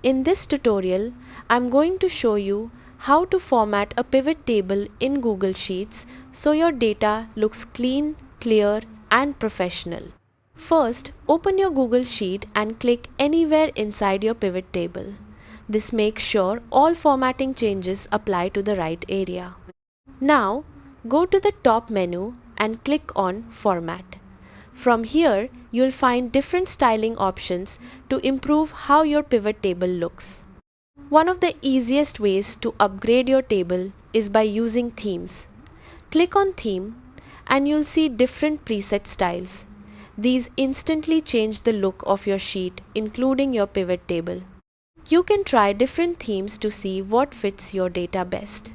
In this tutorial, I'm going to show you how to format a pivot table in Google Sheets so your data looks clean, clear, and professional. First, open your Google Sheet and click anywhere inside your pivot table. This makes sure all formatting changes apply to the right area. Now, go to the top menu and click on Format. From here, you'll find different styling options to improve how your pivot table looks. One of the easiest ways to upgrade your table is by using themes. Click on Theme and you'll see different preset styles. These instantly change the look of your sheet, including your pivot table. You can try different themes to see what fits your data best.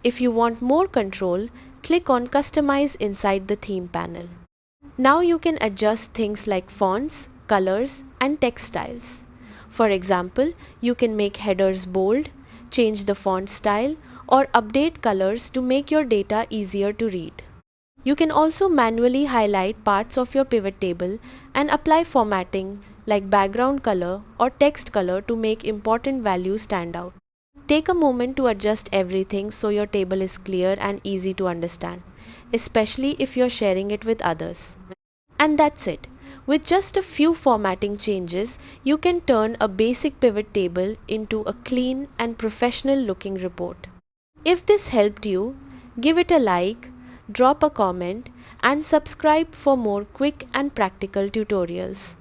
If you want more control, click on Customize inside the theme panel. Now you can adjust things like fonts, colors, and text styles. For example, you can make headers bold, change the font style, or update colors to make your data easier to read. You can also manually highlight parts of your pivot table and apply formatting like background color or text color to make important values stand out. Take a moment to adjust everything so your table is clear and easy to understand, especially if you're sharing it with others. And that's it. With just a few formatting changes, you can turn a basic pivot table into a clean and professional looking report. If this helped you, give it a like, drop a comment, and subscribe for more quick and practical tutorials.